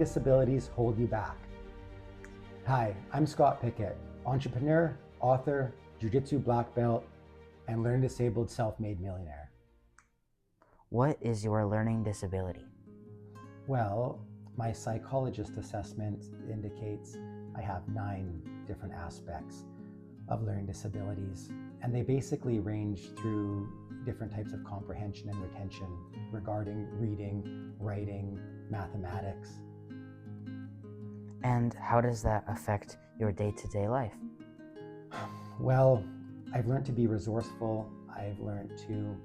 disabilities hold you back? Hi, I'm Scott Piccott, entrepreneur, author, jiu-jitsu black belt, and learning disabled self-made millionaire. What is your learning disability? Well, my psychologist assessment indicates I have 9 different aspects of learning disabilities, and they basically range through different types of comprehension and retention regarding reading, writing, mathematics. And how does that affect your day-to-day life? Well, I've learned to be resourceful. I've learned to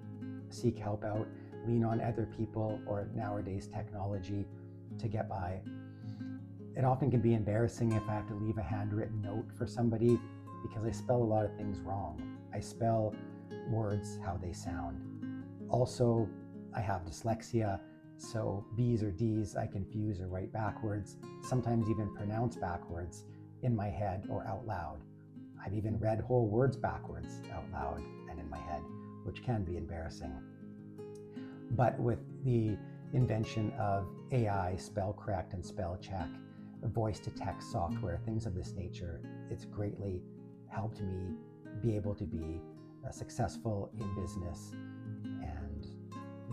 seek help out, lean on other people or nowadays technology to get by. It often can be embarrassing if I have to leave a handwritten note for somebody because I spell a lot of things wrong. I spell words how they sound. Also, I have dyslexia, so B's or D's I confuse or write backwards, sometimes even pronounce backwards in my head or out loud. I've even read whole words backwards out loud and in my head, which can be embarrassing. But with the invention of AI, spell correct and spell check, voice to text software, things of this nature, it's greatly helped me be able to be successful in business and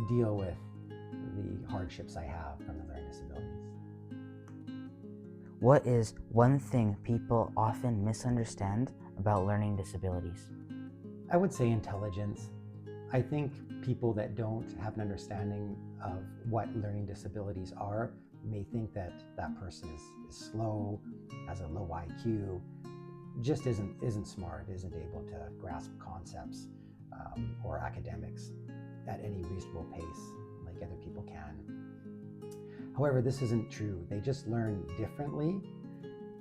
deal with the hardships I have from the learning disabilities. What is one thing people often misunderstand about learning disabilities? I would say intelligence. I think people that don't have an understanding of what learning disabilities are may think that that person is slow, has a low IQ, just isn't smart, isn't able to grasp concepts or academics at any reasonable pace like other people can. However, this isn't true. They just learn differently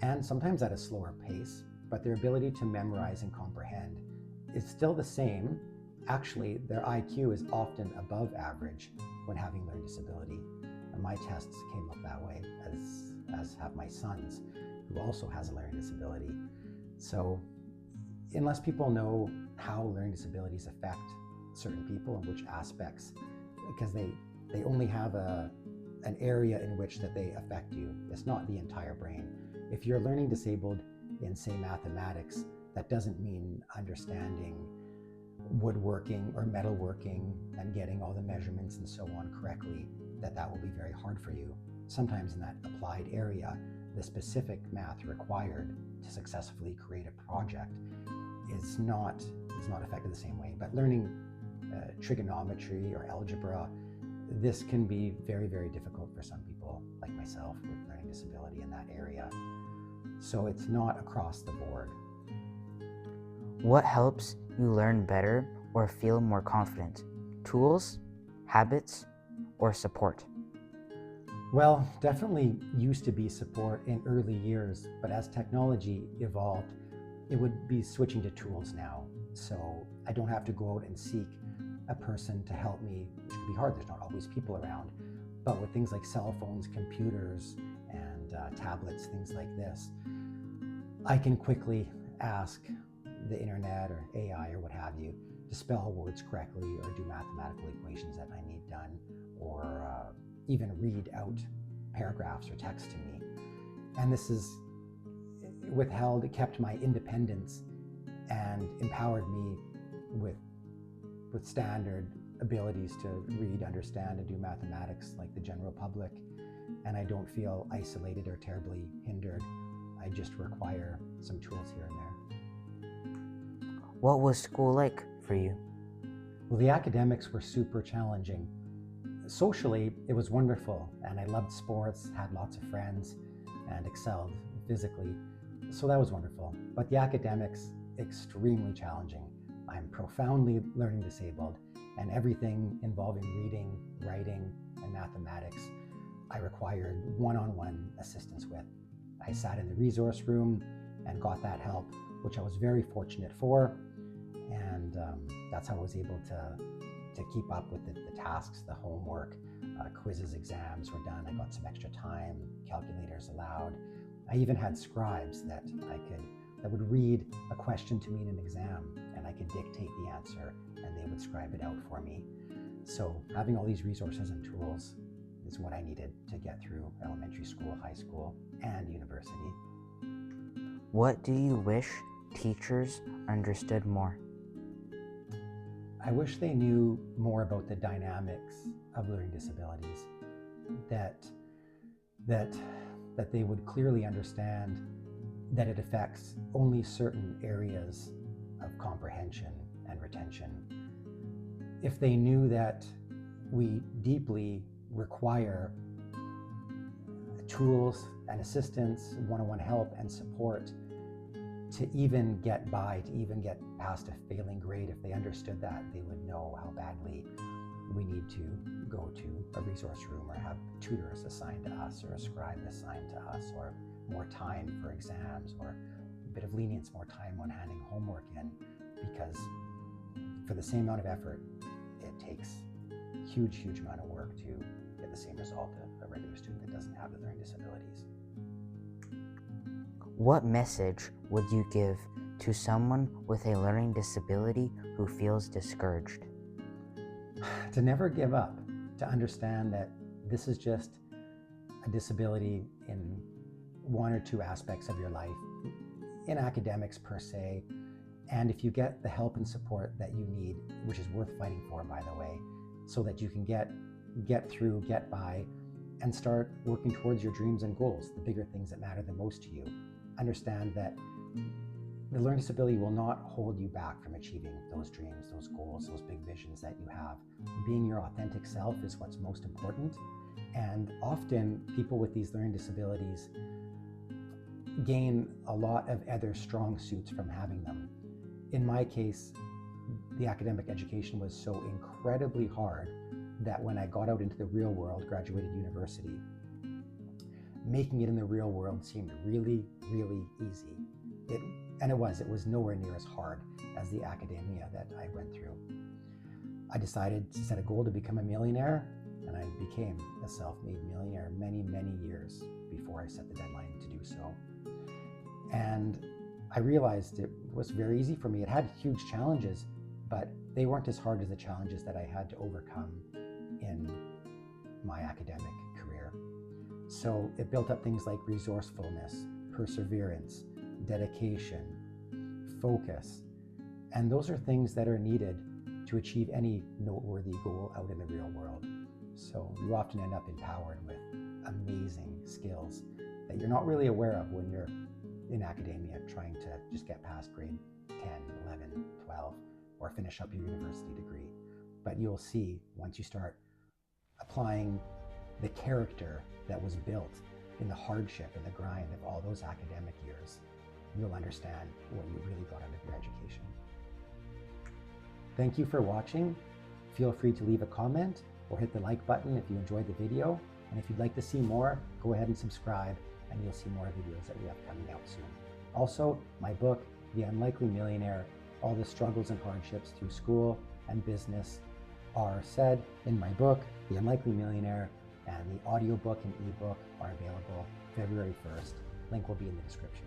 and sometimes at a slower pace, but their ability to memorize and comprehend is still the same. Actually, their IQ is often above average when having learning disability. And my tests came up that way, as have my sons, who also has a learning disability. So unless people know how learning disabilities affect certain people and which aspects, because they only have an area in which that they affect you. It's not the entire brain. If you're learning disabled in, say, mathematics, that doesn't mean understanding woodworking or metalworking and getting all the measurements and so on correctly, that will be very hard for you. Sometimes in that applied area, the specific math required to successfully create a project is not affected the same way. But learning trigonometry or algebra, this can be very, very difficult for some people, like myself, with learning disability in that area. So it's not across the board. What helps you learn better or feel more confident? Tools, habits, or support? Well, definitely used to be support in early years, but as technology evolved, it would be switching to tools now. So I don't have to go out and seek a person to help me, which can be hard. There's not always people around. But with things like cell phones, computers, and tablets, things like this, I can quickly ask the internet or AI or what have you to spell words correctly or do mathematical equations that I need done, or even read out paragraphs or text to me. And this is it kept my independence and empowered me with standard abilities to read, understand, and do mathematics like the general public. And I don't feel isolated or terribly hindered. I just require some tools here and there. What was school like for you? Well, the academics were super challenging. Socially, it was wonderful, and I loved sports, had lots of friends, and excelled physically. So that was wonderful. But the academics, extremely challenging. I'm profoundly learning disabled, and everything involving reading, writing, and mathematics, I required one-on-one assistance with. I sat in the resource room and got that help, which I was very fortunate for. And that's how I was able to keep up with the tasks, the homework, quizzes, exams were done. I got some extra time, calculators allowed. I even had scribes that would read a question to me in an exam, and I could dictate the answer and they would scribe it out for me. So having all these resources and tools is what I needed to get through elementary school, high school, and university. What do you wish teachers understood more? I wish they knew more about the dynamics of learning disabilities, that they would clearly understand that it affects only certain areas of comprehension and retention. If they knew that we deeply require tools and assistance, one-on-one help and support to even get by, to even get past a failing grade, if they understood that, they would know how badly we need to go to a resource room or have tutors assigned to us or a scribe assigned to us, or more time for exams, or a bit of lenience, more time on handing homework in, because for the same amount of effort, it takes a huge amount of work to get the same result of a regular student that doesn't have the learning disabilities. What message would you give to someone with a learning disability who feels discouraged? To never give up, to understand that this is just a disability in one or two aspects of your life, in academics per se, and if you get the help and support that you need, which is worth fighting for, by the way, so that you can get through, get by, and start working towards your dreams and goals, the bigger things that matter the most to you. Understand that the learning disability will not hold you back from achieving those dreams, those goals, those big visions that you have. Being your authentic self is what's most important. And often people with these learning disabilities gain a lot of other strong suits from having them. In my case, the academic education was so incredibly hard that when I got out into the real world, graduated university, making it in the real world seemed really easy. It was nowhere near as hard as the academia that I went through. I decided to set a goal to become a millionaire, and I became a self-made millionaire many years before I set the deadline to do so. And I realized it was very easy for me. It had huge challenges, but they weren't as hard as the challenges that I had to overcome in my academic career. So it built up things like resourcefulness, perseverance, dedication, focus, and those are things that are needed to achieve any noteworthy goal out in the real world. So you often end up empowered with amazing skills that you're not really aware of when you're in academia trying to just get past grade 10, 11, 12, or finish up your university degree. But you'll see once you start applying the character that was built in the hardship and the grind of all those academic years, you'll understand what you really got out of your education. Thank you for watching. Feel free to leave a comment or hit the like button if you enjoyed the video. And if you'd like to see more, go ahead and subscribe, and you'll see more videos that we have coming out soon. Also, my book, The Unlikely Millionaire, all the struggles and hardships through school and business are said in my book, The Unlikely Millionaire, and the audiobook and ebook are available February 1st. Link will be in the description.